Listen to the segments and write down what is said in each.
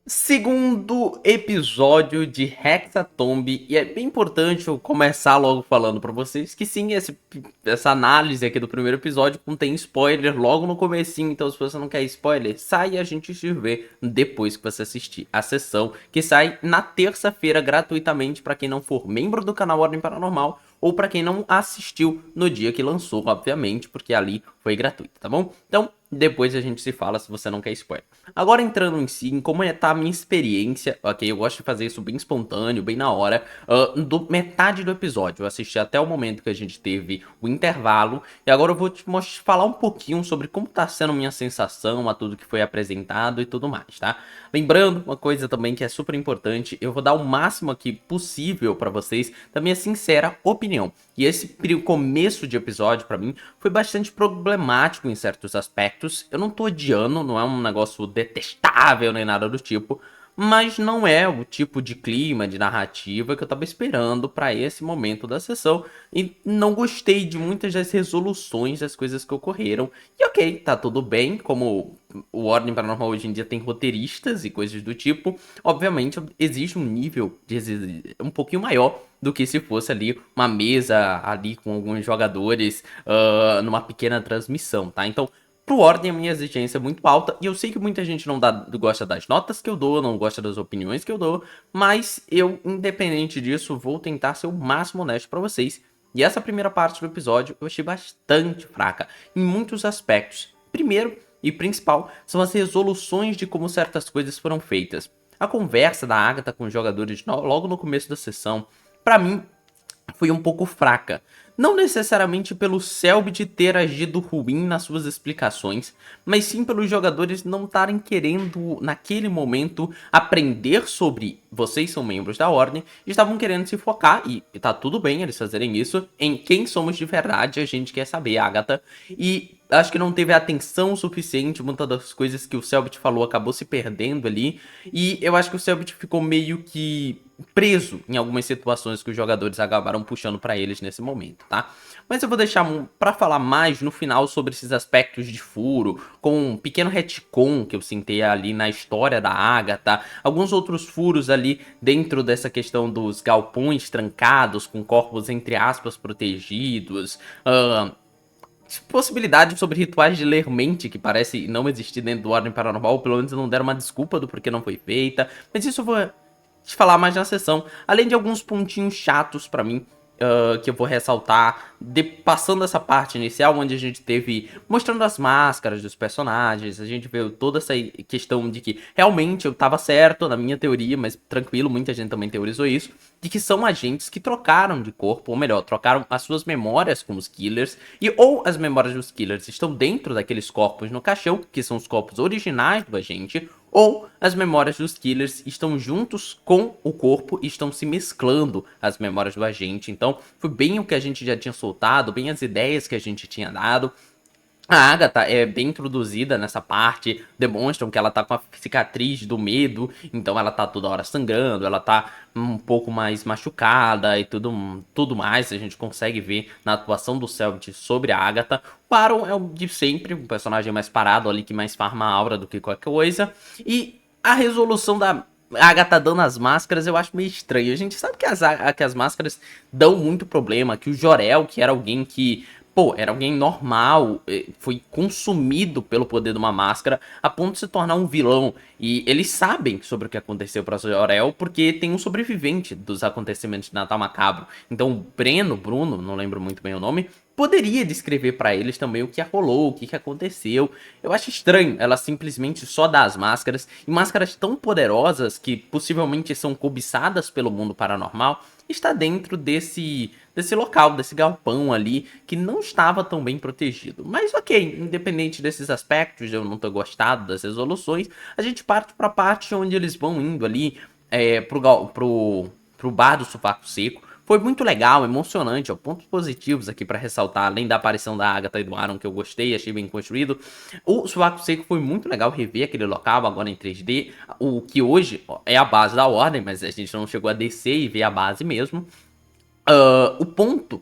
Segundo episódio de Hexatomb, e é bem importante eu começar logo falando pra vocês que sim, essa análise aqui do primeiro episódio contém spoiler logo no comecinho, então se você não quer spoiler, sai e a gente se vê depois que você assistir a sessão, que sai na terça-feira gratuitamente pra quem não for membro do canal Ordem Paranormal, ou pra quem não assistiu no dia que lançou, obviamente, porque ali foi gratuito, tá bom? Então, depois a gente se fala se você não quer spoiler. Agora entrando em si, em como tá a minha experiência, ok? Eu gosto de fazer isso bem espontâneo, bem na hora, do metade do episódio. Eu assisti até o momento que a gente teve o intervalo, e agora eu vou te falar um pouquinho sobre como tá sendo minha sensação a tudo que foi apresentado e tudo mais, tá? Lembrando, uma coisa também que é super importante, eu vou dar o máximo aqui possível pra vocês da minha sincera opinião. E esse começo de episódio, pra mim, foi bastante problemático em certos aspectos. Eu não tô odiando, não é um negócio detestável nem nada do tipo, mas não é o tipo de clima, de narrativa que eu tava esperando pra esse momento da sessão. E não gostei de muitas das resoluções das coisas que ocorreram. E ok, tá tudo bem, como o Ordem Paranormal hoje em dia tem roteiristas e coisas do tipo. Obviamente, existe um nível um pouquinho maior do que se fosse ali uma mesa ali com alguns jogadores numa pequena transmissão, tá? Então, pro Ordem, a minha exigência é muito alta, e eu sei que muita gente não gosta das notas que eu dou, não gosta das opiniões que eu dou, mas eu, independente disso, vou tentar ser o máximo honesto pra vocês. E essa primeira parte do episódio eu achei bastante fraca, em muitos aspectos. Primeiro e principal são as resoluções de como certas coisas foram feitas. A conversa da Agatha com os jogadores logo no começo da sessão, pra mim, foi um pouco fraca. Não necessariamente pelo Selbit ter agido ruim nas suas explicações, mas sim pelos jogadores não estarem querendo, naquele momento, aprender sobre vocês são membros da Ordem, e estavam querendo se focar, e tá tudo bem eles fazerem isso, em quem somos de verdade, a gente quer saber, Agatha, e acho que não teve atenção suficiente, muitas das coisas que o Selbit falou acabou se perdendo ali, e eu acho que o Selbit ficou meio que preso em algumas situações que os jogadores acabaram puxando pra eles nesse momento, tá? Mas eu vou deixar pra falar mais no final sobre esses aspectos de furo, com um pequeno retcon que eu sentei ali na história da Agatha, alguns outros furos ali dentro dessa questão dos galpões trancados, com corpos entre aspas protegidos, possibilidade sobre rituais de ler mente que parece não existir dentro do Ordem Paranormal, ou pelo menos não deram uma desculpa do porquê não foi feita, mas isso eu vou te falar mais na sessão, além de alguns pontinhos chatos pra mim, que eu vou ressaltar, passando essa parte inicial, onde a gente teve mostrando as máscaras dos personagens, a gente viu toda essa questão de que realmente eu tava certo na minha teoria, mas tranquilo, muita gente também teorizou isso, de que são agentes que trocaram de corpo, ou melhor, trocaram as suas memórias com os killers, e ou as memórias dos killers estão dentro daqueles corpos no caixão, que são os corpos originais do agente, ou as memórias dos killers estão juntos com o corpo e estão se mesclando as memórias do agente. Então, foi bem o que a gente já tinha soltado, bem as ideias que a gente tinha dado. A Agatha é bem introduzida nessa parte, demonstram que ela tá com a cicatriz do medo, então ela tá toda hora sangrando, ela tá um pouco mais machucada e tudo mais, a gente consegue ver na atuação do Selbit sobre a Agatha. O Aaron é o de sempre, um personagem mais parado ali, que mais farma a aura do que qualquer coisa, e a resolução da Agatha dando as máscaras eu acho meio estranho. A gente sabe que as máscaras dão muito problema, que o Jor-El, que era alguém que pô, era alguém normal, foi consumido pelo poder de uma máscara a ponto de se tornar um vilão. E eles sabem sobre o que aconteceu para Jor-El porque tem um sobrevivente dos acontecimentos de Natal Macabro. Então o Bruno, não lembro muito bem o nome, poderia descrever para eles também o que rolou, o que aconteceu. Eu acho estranho ela simplesmente só dar as máscaras, e máscaras tão poderosas que possivelmente são cobiçadas pelo mundo paranormal, está dentro desse local, desse galpão ali, que não estava tão bem protegido. Mas ok, independente desses aspectos, eu não ter gostado das resoluções, a gente parte para a parte onde eles vão indo ali pro bar do Sovaco Seco. Foi muito legal, emocionante, ó, pontos positivos aqui pra ressaltar, além da aparição da Agatha e do Aaron, que eu gostei, achei bem construído. O Sovaco Seco foi muito legal rever aquele local agora em 3D, o que hoje ó, é a base da Ordem, mas a gente não chegou a descer e ver a base mesmo. O ponto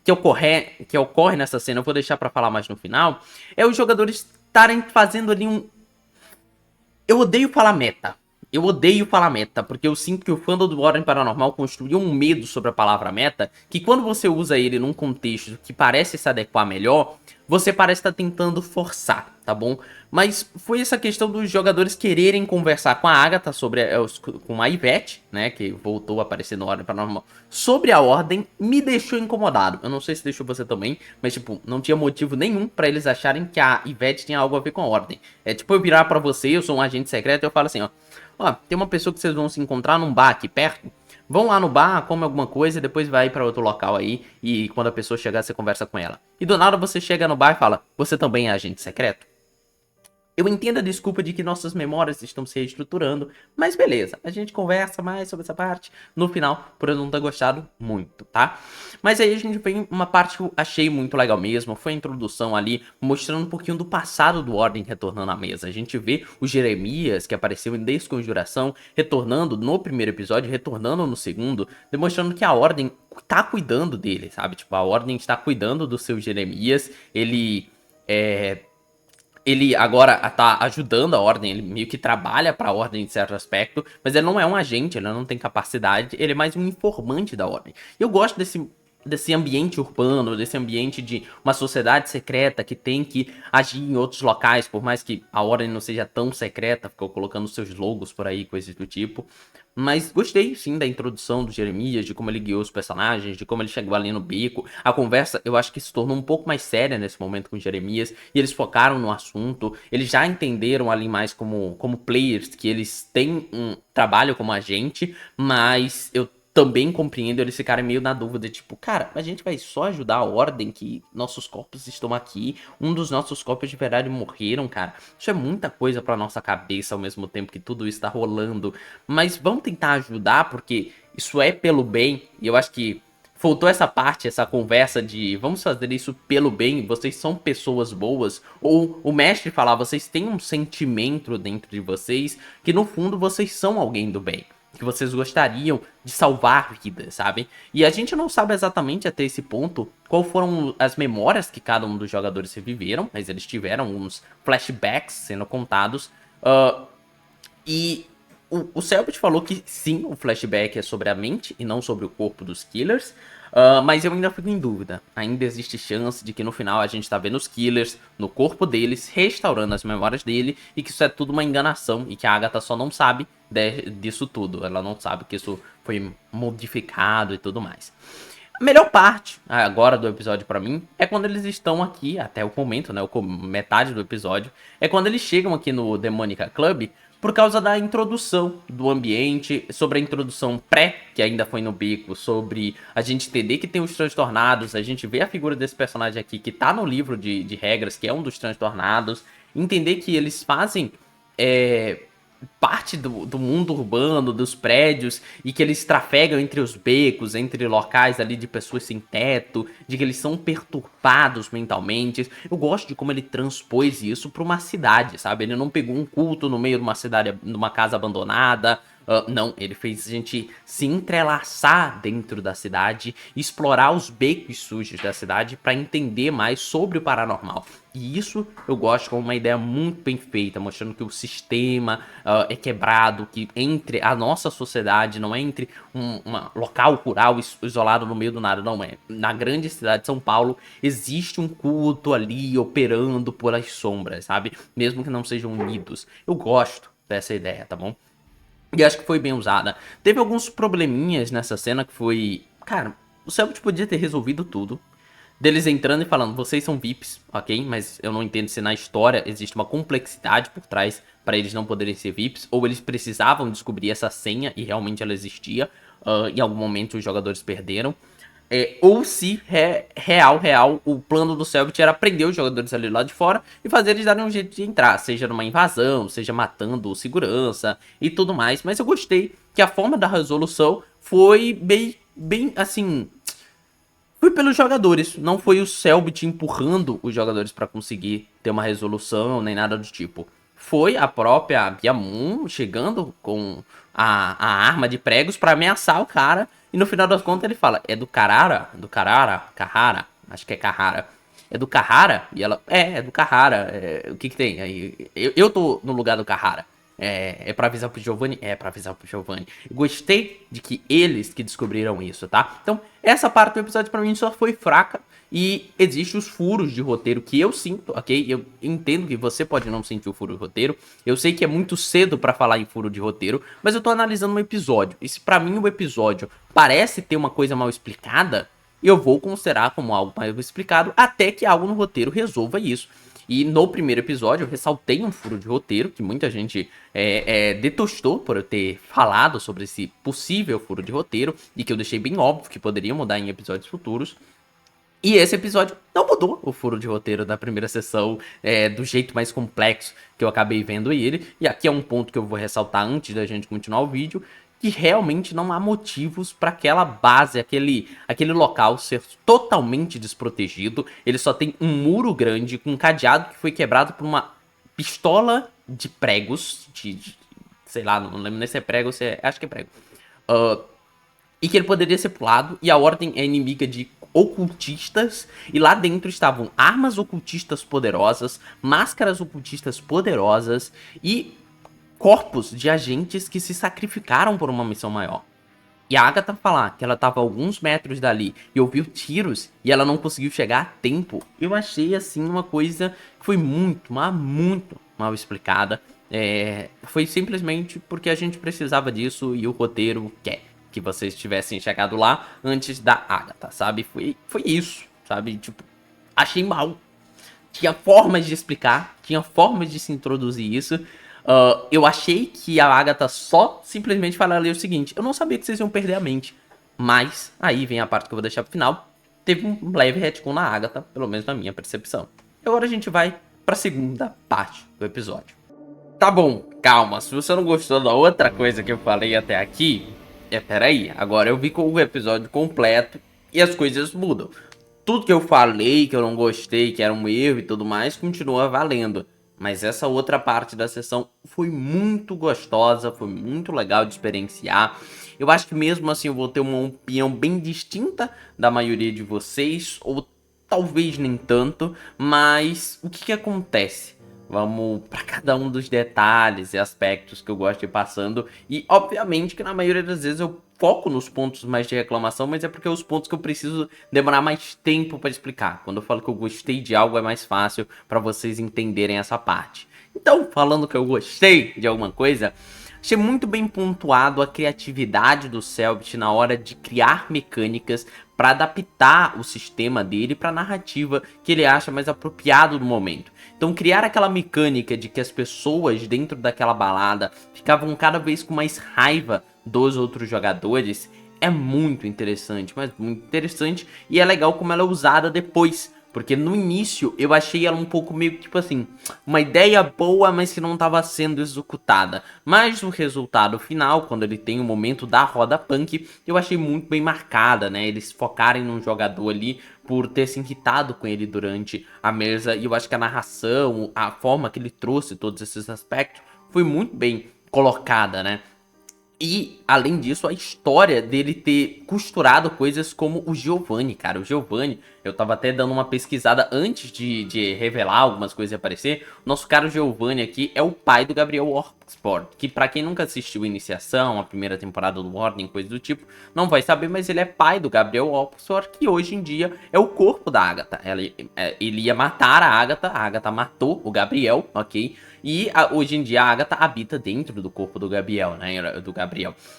que ocorre nessa cena, eu vou deixar pra falar mais no final, é os jogadores estarem fazendo ali um... Eu odeio falar meta. Eu odeio falar meta, porque eu sinto que o fandom do Ordem Paranormal construiu um medo sobre a palavra meta, que quando você usa ele num contexto que parece se adequar melhor, você parece estar tentando forçar, tá bom? Mas foi essa questão dos jogadores quererem conversar com a Agatha sobre com a Ivete, né, que voltou a aparecer no Ordem Paranormal, sobre a Ordem, me deixou incomodado. Eu não sei se deixou você também, mas tipo, não tinha motivo nenhum pra eles acharem que a Ivete tinha algo a ver com a Ordem. É tipo eu virar pra você, eu sou um agente secreto, e eu falo assim, ó, tem uma pessoa que vocês vão se encontrar num bar aqui perto. Vão lá no bar, come alguma coisa e depois vai pra outro local aí. E quando a pessoa chegar, você conversa com ela. E do nada você chega no bar e fala: Você também é agente secreto? Eu entendo a desculpa de que nossas memórias estão se reestruturando, mas beleza, a gente conversa mais sobre essa parte no final, por eu não ter gostado muito, tá? Mas aí a gente vem uma parte que eu achei muito legal mesmo, foi a introdução ali, mostrando um pouquinho do passado do Ordem retornando à mesa. A gente vê o Jeremias, que apareceu em Desconjuração, retornando no primeiro episódio, retornando no segundo, demonstrando que a Ordem tá cuidando dele, sabe? Tipo, a Ordem está cuidando do seu Jeremias, ele agora tá ajudando a Ordem, ele meio que trabalha pra Ordem em certo aspecto, mas ele não é um agente, ele não tem capacidade, ele é mais um informante da Ordem. Eu gosto desse ambiente urbano, desse ambiente de uma sociedade secreta que tem que agir em outros locais, por mais que a Ordem não seja tão secreta, ficou colocando seus logos por aí, coisas do tipo. Mas gostei, sim, da introdução do Jeremias, de como ele guiou os personagens, de como ele chegou ali no beco. A conversa, eu acho que se tornou um pouco mais séria nesse momento com o Jeremias, e eles focaram no assunto. Eles já entenderam ali mais como players, que eles têm um trabalho como agente, mas eu também compreendo eles ficarem meio na dúvida, tipo, cara, a gente vai só ajudar a Ordem, que nossos corpos estão aqui, um dos nossos corpos de verdade morreram, cara. Isso é muita coisa pra nossa cabeça ao mesmo tempo que tudo isso tá rolando. Mas vamos tentar ajudar, porque isso é pelo bem, e eu acho que faltou essa parte, essa conversa de vamos fazer isso pelo bem, vocês são pessoas boas, ou o mestre falar, vocês têm um sentimento dentro de vocês, que no fundo vocês são alguém do bem, que vocês gostariam de salvar vidas, sabe? E a gente não sabe exatamente até esse ponto qual foram as memórias que cada um dos jogadores reviveram, mas eles tiveram uns flashbacks sendo contados, e o Selbit falou que sim, o flashback é sobre a mente e não sobre o corpo dos killers. Mas eu ainda fico em dúvida. Ainda existe chance de que no final a gente tá vendo os killers no corpo deles, restaurando as memórias dele, e que isso é tudo uma enganação e que a Agatha só não sabe disso tudo. Ela não sabe que isso foi modificado e tudo mais. A melhor parte agora do episódio pra mim é quando eles estão aqui, até o momento, né, metade do episódio, é quando eles chegam aqui no Demonica Club por causa da introdução do ambiente, sobre a introdução pré, que ainda foi no beco, sobre a gente entender que tem os transtornados, a gente vê a figura desse personagem aqui que tá no livro de regras, que é um dos transtornados, entender que eles fazem parte do mundo urbano, dos prédios, e que eles trafegam entre os becos, entre locais ali de pessoas sem teto, de que eles são perturbados mentalmente. Eu gosto de como ele transpôs isso para uma cidade, sabe? Ele não pegou um culto no meio de uma cidade, numa casa abandonada. Não, ele fez a gente se entrelaçar dentro da cidade, explorar os becos sujos da cidade para entender mais sobre o paranormal. E isso eu gosto como uma ideia muito bem feita, mostrando que o sistema é quebrado, que entre a nossa sociedade, não é entre um local rural isolado no meio do nada, não é. Na grande cidade de São Paulo existe um culto ali operando por as sombras, sabe? Mesmo que não sejam unidos. Eu gosto dessa ideia, tá bom? E acho que foi bem usada. Teve alguns probleminhas nessa cena que foi... Cara, o Selbit podia ter resolvido tudo. Deles entrando e falando, vocês são VIPs, ok? Mas eu não entendo se na história existe uma complexidade por trás para eles não poderem ser VIPs. Ou eles precisavam descobrir essa senha e realmente ela existia. Em algum momento os jogadores perderam. Ou se real, o plano do Selbit era prender os jogadores ali lá de fora e fazer eles darem um jeito de entrar, seja numa invasão, seja matando o segurança e tudo mais. Mas eu gostei que a forma da resolução foi bem assim, foi pelos jogadores, não foi o Selbit empurrando os jogadores pra conseguir ter uma resolução nem nada do tipo. Foi a própria Byamun chegando com a arma de pregos pra ameaçar o cara. E no final das contas ele fala, é do Carrara? Do Carrara? Acho que é Carrara. É do Carrara? E ela, é do Carrara. O que tem? Aí, eu tô no lugar do Carrara. É pra avisar pro Giovanni? É pra avisar pro Giovanni. Gostei de que eles que descobriram isso, tá? Então, essa parte do episódio pra mim só foi fraca. E existem os furos de roteiro que eu sinto, ok? Eu entendo que você pode não sentir o furo de roteiro. Eu sei que é muito cedo pra falar em furo de roteiro, mas eu tô analisando um episódio. E se pra mim o episódio parece ter uma coisa mal explicada, eu vou considerar como algo mal explicado até que algo no roteiro resolva isso. E no primeiro episódio eu ressaltei um furo de roteiro, que muita gente detestou por eu ter falado sobre esse possível furo de roteiro, e que eu deixei bem óbvio que poderia mudar em episódios futuros. E esse episódio não mudou o furo de roteiro da primeira sessão do jeito mais complexo que eu acabei vendo ele. E aqui é um ponto que eu vou ressaltar antes da gente continuar o vídeo, que realmente não há motivos para aquela base, aquele local ser totalmente desprotegido. Ele só tem um muro grande com um cadeado que foi quebrado por uma pistola de pregos, sei lá, não lembro nem se é prego ou se é, acho que é prego. E que ele poderia ser pulado, e a Ordem é inimiga de ocultistas, e lá dentro estavam armas ocultistas poderosas, máscaras ocultistas poderosas e corpos de agentes que se sacrificaram por uma missão maior. E a Agatha falar que ela estava a alguns metros dali e ouviu tiros e ela não conseguiu chegar a tempo, eu achei assim uma coisa que foi muito, mas muito mal explicada. Foi simplesmente porque a gente precisava disso e o roteiro quer que vocês tivessem chegado lá antes da Agatha, sabe? Foi isso, sabe? Tipo, achei mal. Tinha formas de explicar, tinha formas de se introduzir isso. Eu achei que a Agatha só simplesmente falaria o seguinte: eu não sabia que vocês iam perder a mente. Mas, aí vem a parte que eu vou deixar pro final. Teve um leve retcon na Agatha, pelo menos na minha percepção. E agora a gente vai pra segunda parte do episódio. Tá bom, calma. Se você não gostou da outra coisa que eu falei até aqui, peraí. Agora eu vi com o episódio completo e as coisas mudam. Tudo que eu falei, que eu não gostei, que era um erro e tudo mais, continua valendo. Mas essa outra parte da sessão foi muito gostosa, foi muito legal de experienciar. Eu acho que mesmo assim eu vou ter uma opinião bem distinta da maioria de vocês, ou talvez nem tanto, mas o que acontece? Vamos para cada um dos detalhes e aspectos que eu gosto de ir passando. E obviamente que na maioria das vezes eu foco nos pontos mais de reclamação, mas é porque é os pontos que eu preciso demorar mais tempo para explicar. Quando eu falo que eu gostei de algo é mais fácil para vocês entenderem essa parte. Então, falando que eu gostei de alguma coisa, achei muito bem pontuado a criatividade do Selbit na hora de criar mecânicas para adaptar o sistema dele para a narrativa que ele acha mais apropriado no momento. Então criar aquela mecânica de que as pessoas dentro daquela balada ficavam cada vez com mais raiva dos outros jogadores é muito interessante, mas muito interessante, e é legal como ela é usada depois. Porque no início eu achei ela um pouco meio tipo assim, uma ideia boa, mas que não estava sendo executada. Mas o resultado final, quando ele tem o momento da roda punk, eu achei muito bem marcada, né? Eles focarem num jogador ali por ter se irritado com ele durante a mesa. E eu acho que a narração, a forma que ele trouxe todos esses aspectos, foi muito bem colocada, né? E, além disso, a história dele ter costurado coisas como o Giovanni, cara. O Giovanni, eu tava até dando uma pesquisada antes de revelar algumas coisas e aparecer. O nosso caro Giovanni aqui é o pai do Gabriel Oxford, que pra quem nunca assistiu Iniciação, a primeira temporada do Ordem, coisa do tipo, não vai saber, mas ele é pai do Gabriel Oxford, que hoje em dia é o corpo da Agatha. Ele ia matar a Agatha matou o Gabriel, ok? E hoje em dia a Agatha habita dentro do corpo do Gabriel, né?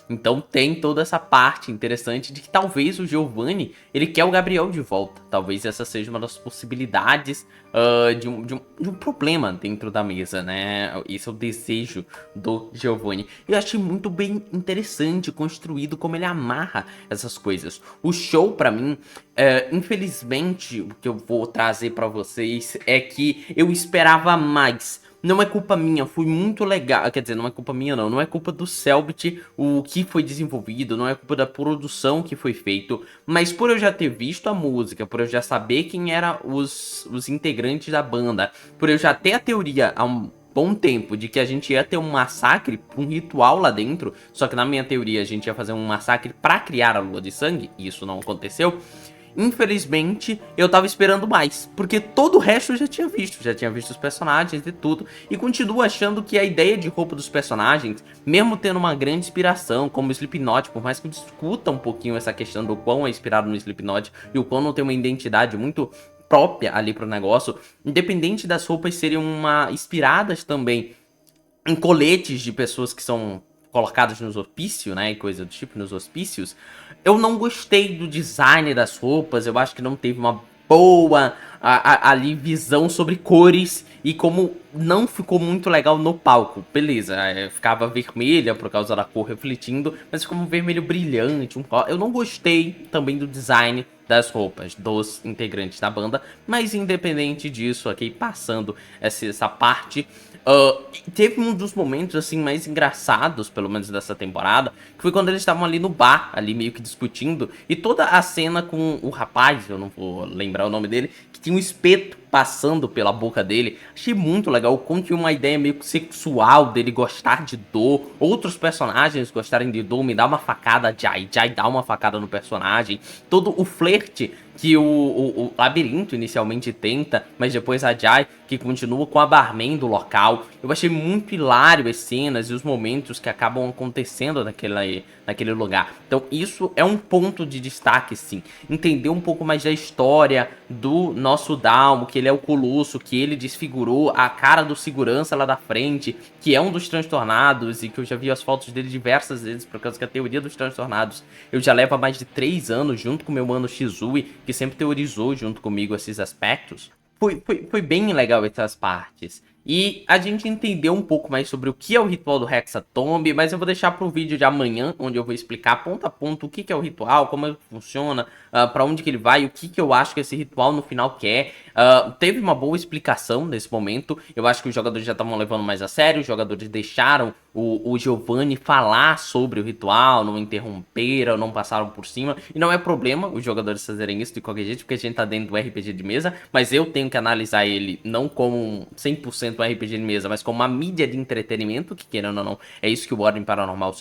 Então tem toda essa parte interessante de que talvez o Giovanni, ele quer o Gabriel de volta. Talvez essa seja uma das possibilidades de um problema dentro da mesa, né? Esse é o desejo do Giovanni. Eu achei muito bem interessante, construído, como ele amarra essas coisas. O show, pra mim, infelizmente, o que eu vou trazer pra vocês é que eu esperava mais. Não é culpa minha, foi muito legal. Quer dizer, não é culpa minha não é culpa do Selbit o que foi desenvolvido, não é culpa da produção que foi feito. Mas por eu já ter visto a música, por eu já saber quem eram os integrantes da banda, por eu já ter a teoria há um bom tempo de que a gente ia ter um massacre, um ritual lá dentro, só que na minha teoria a gente ia fazer um massacre pra criar a lua de sangue, e isso não aconteceu. Infelizmente, eu tava esperando mais, porque todo o resto eu já tinha visto os personagens e tudo, e continuo achando que a ideia de roupa dos personagens, mesmo tendo uma grande inspiração, como o Slipknot, por mais que eu discuta um pouquinho essa questão do quão é inspirado no Slipknot, e o quão não tem uma identidade muito própria ali pro negócio, independente das roupas serem inspiradas também em coletes de pessoas que são colocadas nos hospícios, né, e coisa do tipo, nos hospícios, eu não gostei do design das roupas, eu acho que não teve uma boa ali visão sobre cores e como não ficou muito legal no palco. Beleza, ficava vermelha por causa da cor refletindo, mas ficou um vermelho brilhante, eu não gostei também do design das roupas dos integrantes da banda, mas independente disso, aqui passando essa parte, teve um dos momentos assim mais engraçados, pelo menos dessa temporada, que foi quando eles estavam ali no bar, ali meio que discutindo, e toda a cena com o rapaz, eu não vou lembrar o nome dele, que tinha um espeto passando pela boca dele. Achei muito legal, como tinha uma ideia meio que sexual dele gostar de dor, outros personagens gostarem de dor, me dá uma facada, Jai dá uma facada no personagem, todo o flerte que o Labirinto inicialmente tenta, mas depois a Jai, que continua com a barman do local. Eu achei muito hilário as cenas e os momentos que acabam acontecendo naquele lugar. Então isso é um ponto de destaque, sim. Entender um pouco mais da história do nosso Dalmo, que ele é o Colosso, que ele desfigurou a cara do segurança lá da frente, que é um dos transtornados e que eu já vi as fotos dele diversas vezes, por causa que a teoria dos transtornados eu já levo há mais de 3 anos junto com meu mano Shizui, que sempre teorizou junto comigo esses aspectos. Foi bem legal essas partes. E a gente entendeu um pouco mais sobre o que é o ritual do Hexatomb, mas eu vou deixar para o vídeo de amanhã, onde eu vou explicar ponto a ponto o que é o ritual, como ele funciona, para onde que ele vai, o que eu acho que esse ritual no final quer. Teve uma boa explicação nesse momento, eu acho que os jogadores já estavam levando mais a sério, os jogadores deixaram o Giovanni falar sobre o ritual, não interromperam, não passaram por cima, e não é problema os jogadores fazerem isso de qualquer jeito, porque a gente tá dentro do RPG de mesa, mas eu tenho que analisar ele não como 100% um RPG de mesa, mas como uma mídia de entretenimento, que querendo ou não, é isso que o Ordem Paranormal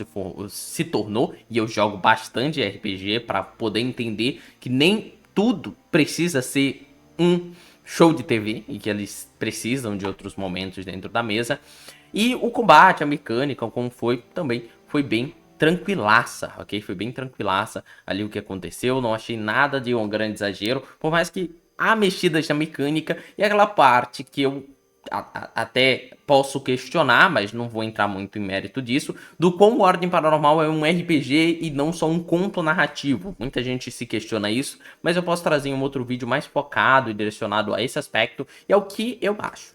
se tornou, e eu jogo bastante RPG para poder entender que nem tudo precisa ser um show de TV, e que eles precisam de outros momentos dentro da mesa. E o combate, a mecânica, como foi, também foi bem tranquilaça, ok? Foi bem tranquilaça ali o que aconteceu, não achei nada de um grande exagero, por mais que há mexidas na mecânica e aquela parte que eu até posso questionar, mas não vou entrar muito em mérito disso, do quão Ordem Paranormal é um RPG e não só um conto narrativo. Muita gente se questiona isso, mas eu posso trazer um outro vídeo mais focado e direcionado a esse aspecto, e é o que eu acho.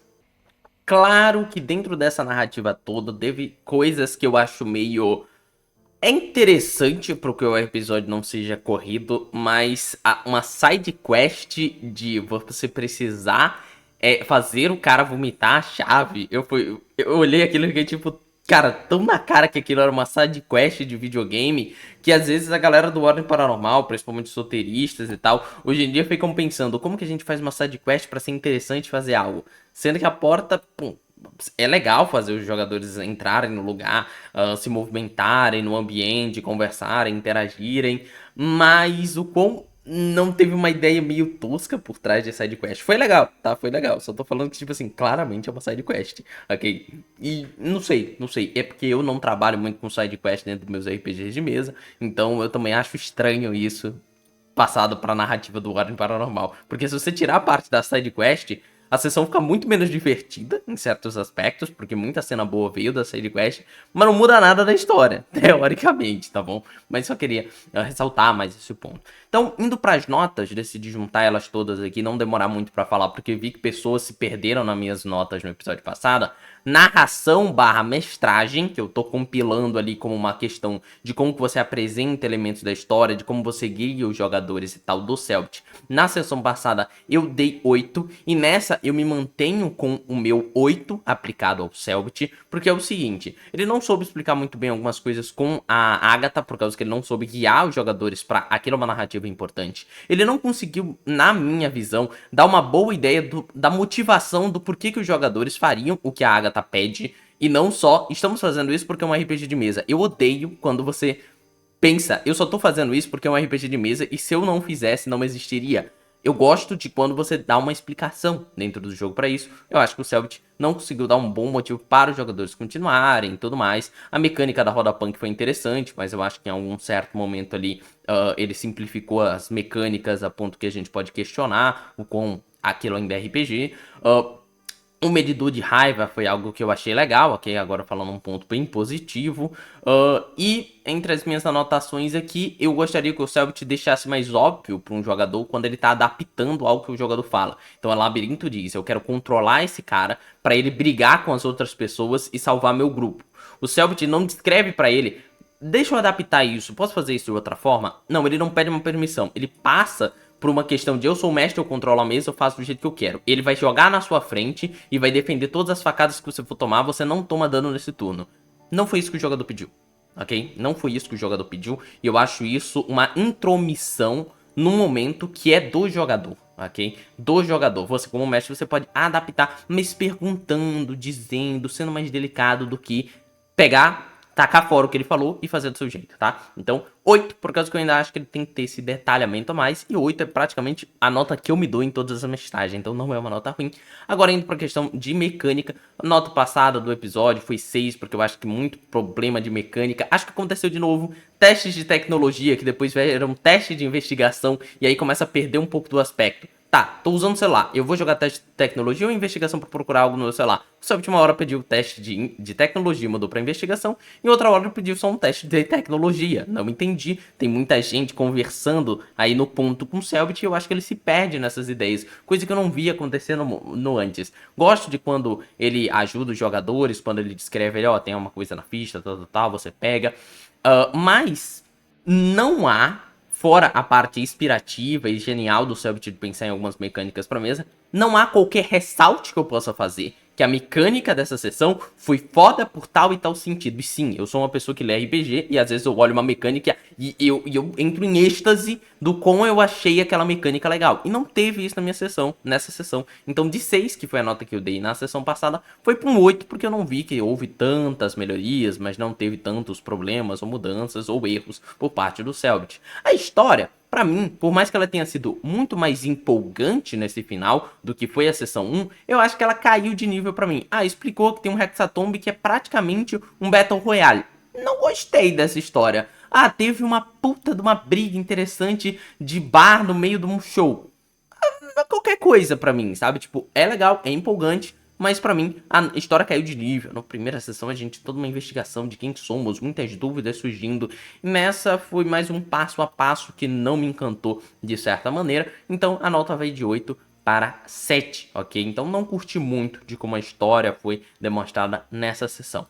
Claro que dentro dessa narrativa toda teve coisas que eu acho meio... É interessante porque o episódio não seja corrido, mas uma side quest de você precisar fazer o cara vomitar a chave. Eu olhei aquilo e fiquei tipo, cara, tão na cara que aquilo era uma side quest de videogame, que às vezes a galera do Ordem Paranormal, principalmente os solteiristas e tal, hoje em dia ficam pensando, como que a gente faz uma side quest pra ser interessante fazer algo? Sendo que a porta, pum, é legal fazer os jogadores entrarem no lugar, se movimentarem no ambiente, conversarem, interagirem, mas o quão não teve uma ideia meio tosca por trás de side quest. Foi legal, tá? Foi legal. Só tô falando que, tipo assim, claramente é uma side quest, ok? E não sei. É porque eu não trabalho muito com side quest dentro dos meus RPGs de mesa, então eu também acho estranho isso passado pra narrativa do Ordem Paranormal. Porque se você tirar a parte da side quest, a sessão fica muito menos divertida em certos aspectos, porque muita cena boa veio da side quest, mas não muda nada da história, teoricamente, tá bom? Mas só queria ressaltar mais esse ponto. Então, indo pras notas, decidi juntar elas todas aqui, não demorar muito pra falar, porque vi que pessoas se perderam nas minhas notas no episódio passado. Narração barra mestragem, que eu tô compilando ali como uma questão de como que você apresenta elementos da história, de como você guia os jogadores e tal do Celt. Na sessão passada eu dei 8, e nessa eu me mantenho com o meu 8 aplicado ao Celt, porque é o seguinte, ele não soube explicar muito bem algumas coisas com a Agatha, por causa que ele não soube guiar os jogadores pra aquilo, uma narrativa importante. Ele não conseguiu, na minha visão, dar uma boa ideia da motivação do porquê que os jogadores fariam o que a Agatha pede, e não só, estamos fazendo isso porque é um RPG de mesa. Eu odeio quando você Pensa, eu só tô fazendo isso porque é um RPG de mesa e se eu não fizesse, não existiria. Eu gosto de quando você dá uma explicação dentro do jogo pra isso. Eu acho que o Cellbit não conseguiu dar um bom motivo para os jogadores continuarem e tudo mais. A mecânica da roda punk foi interessante, mas eu acho que em algum certo momento ali ele simplificou as mecânicas a ponto que a gente pode questionar o quão aquilo ainda é RPG. O medidor de raiva foi algo que eu achei legal, ok? Agora falando um ponto bem positivo. E entre as minhas anotações aqui, eu gostaria que o Cellbit deixasse mais óbvio para um jogador quando ele tá adaptando algo que o jogador fala. Então, a Labirinto diz, eu quero controlar esse cara para ele brigar com as outras pessoas e salvar meu grupo. O Cellbit não descreve para ele, deixa eu adaptar isso, posso fazer isso de outra forma? Não, ele não pede uma permissão, ele passa por uma questão de eu sou o mestre, eu controlo a mesa, eu faço do jeito que eu quero. Ele vai jogar na sua frente e vai defender todas as facadas que você for tomar, você não toma dano nesse turno. Não foi isso que o jogador pediu, ok? Não foi isso que o jogador pediu e eu acho isso uma intromissão no momento que é do jogador, ok? Do jogador. Você como mestre, você pode adaptar, mas perguntando, dizendo, sendo mais delicado do que pegar, tacar fora o que ele falou e fazer do seu jeito, tá? Então, 8, por causa que eu ainda acho que ele tem que ter esse detalhamento a mais. E 8 é praticamente a nota que eu me dou em todas as mestagens, então não é uma nota ruim. Agora, indo pra questão de mecânica, a nota passada do episódio foi 6, porque eu acho que muito problema de mecânica. Acho que aconteceu de novo, testes de tecnologia, que depois viram testes de investigação, e aí começa a perder um pouco do aspecto. Tá, tô usando o celular. Eu vou jogar teste de tecnologia ou investigação pra procurar algo no meu celular? Só última hora pediu teste de tecnologia, mandou pra investigação. Em outra hora pediu só um teste de tecnologia. Não entendi. Tem muita gente conversando aí no ponto com o Cellbit e eu acho que ele se perde nessas ideias. Coisa que eu não vi acontecendo no antes. Gosto de quando ele ajuda os jogadores, quando ele descreve, ó, tem uma coisa na ficha, tal, você pega. Mas não há, fora a parte inspirativa e genial do Cellbit de pensar em algumas mecânicas pra mesa, não há qualquer ressalte que eu possa fazer que a mecânica dessa sessão foi foda por tal e tal sentido. E sim, eu sou uma pessoa que lê RPG e às vezes eu olho uma mecânica e eu entro em êxtase do como eu achei aquela mecânica legal. E não teve isso na minha sessão, nessa sessão. Então de 6, que foi a nota que eu dei na sessão passada, foi para um 8, porque eu não vi que houve tantas melhorias, mas não teve tantos problemas ou mudanças ou erros por parte do Cellbit. A história, pra mim, por mais que ela tenha sido muito mais empolgante nesse final do que foi a sessão 1, eu acho que ela caiu de nível pra mim. Ah, explicou que tem um Hexatomb que é praticamente um Battle Royale. Não gostei dessa história. Ah, teve uma puta de uma briga interessante de bar no meio de um show. Qualquer coisa pra mim, sabe? Tipo, é legal, é empolgante, mas pra mim a história caiu de nível. Na primeira sessão a gente toda uma investigação de quem somos, muitas dúvidas surgindo. Nessa foi mais um passo a passo que não me encantou de certa maneira. Então a nota veio de 8 para 7, ok? Então não curti muito de como a história foi demonstrada nessa sessão.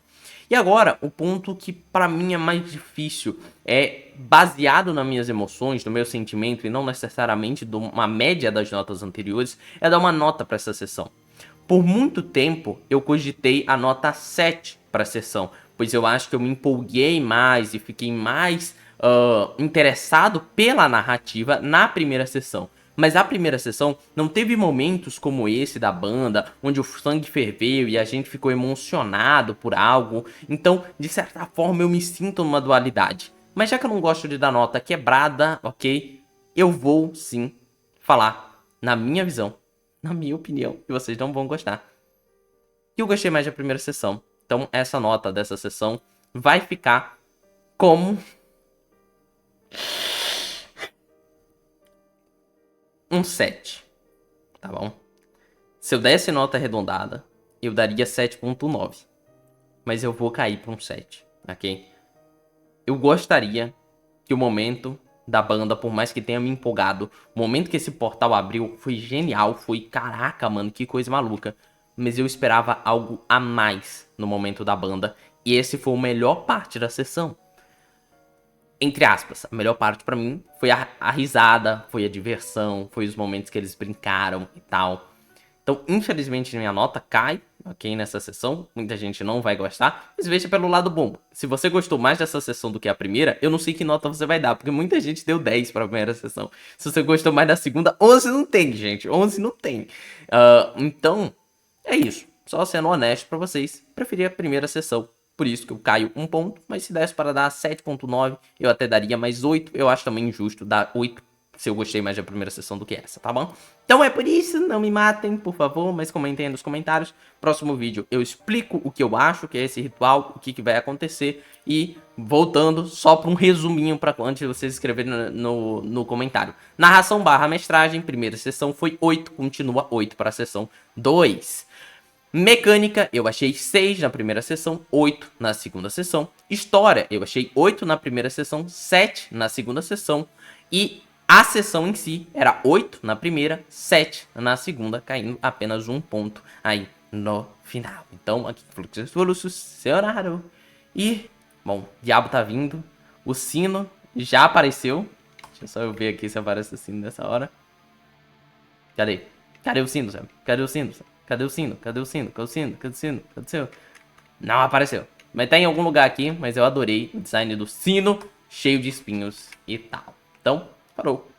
E agora, o ponto que pra mim é mais difícil, é baseado nas minhas emoções, no meu sentimento e não necessariamente de uma média das notas anteriores, é dar uma nota para essa sessão. Por muito tempo, eu cogitei a nota 7 para a sessão, pois eu acho que eu me empolguei mais e fiquei mais interessado pela narrativa na primeira sessão. Mas a primeira sessão não teve momentos como esse da banda, onde o sangue ferveu e a gente ficou emocionado por algo. Então, de certa forma, eu me sinto numa dualidade. Mas já que eu não gosto de dar nota quebrada, ok? Eu vou, sim, falar na minha visão, na minha opinião, que vocês não vão gostar. Que eu gostei mais da primeira sessão. Então, essa nota dessa sessão vai ficar como um 7, tá bom? Se eu desse nota arredondada, eu daria 7.9. Mas eu vou cair para um 7, ok? Eu gostaria que o momento da banda, por mais que tenha me empolgado, o momento que esse portal abriu foi genial, foi caraca, mano, que coisa maluca. Mas eu esperava algo a mais no momento da banda, e esse foi a melhor parte da sessão. Entre aspas, a melhor parte pra mim foi a risada, foi a diversão, foi os momentos que eles brincaram e tal. Então, infelizmente, minha nota cai, ok, nessa sessão. Muita gente não vai gostar, mas veja pelo lado bom. Se você gostou mais dessa sessão do que a primeira, eu não sei que nota você vai dar, porque muita gente deu 10 pra primeira sessão. Se você gostou mais da segunda, 11 não tem, gente, 11 não tem. Então, é isso. Só sendo honesto pra vocês, preferi a primeira sessão por isso que eu caio 1 ponto, mas se desse para dar 7.9, eu até daria mais 8, eu acho também injusto dar 8 se eu gostei mais da primeira sessão do que essa, tá bom? Então é por isso, não me matem, por favor, mas comentem aí nos comentários. Próximo vídeo eu explico o que eu acho que é esse ritual, o que vai acontecer e voltando só para um resuminho para antes de vocês escreverem no comentário. Narração / mestragem, primeira sessão foi 8, continua 8 para a sessão 2. Mecânica, eu achei 6 na primeira sessão, 8 na segunda sessão. História, eu achei 8 na primeira sessão, 7 na segunda sessão. E a sessão em si era 8 na primeira, 7 na segunda, caindo apenas 1 ponto aí no final. Então, aqui, Fluxus, seu Naru. E, bom, diabo tá vindo. O sino já apareceu. Deixa só eu ver aqui se aparece o sino nessa hora. Cadê? Cadê o sino, Sam? Cadê o sino, Sam? Cadê o sino? Cadê o sino? Cadê o sino? Cadê o sino? Cadê o sino? Não apareceu. Mas tá em algum lugar aqui, mas eu adorei o design do sino, cheio de espinhos e tal. Então, parou.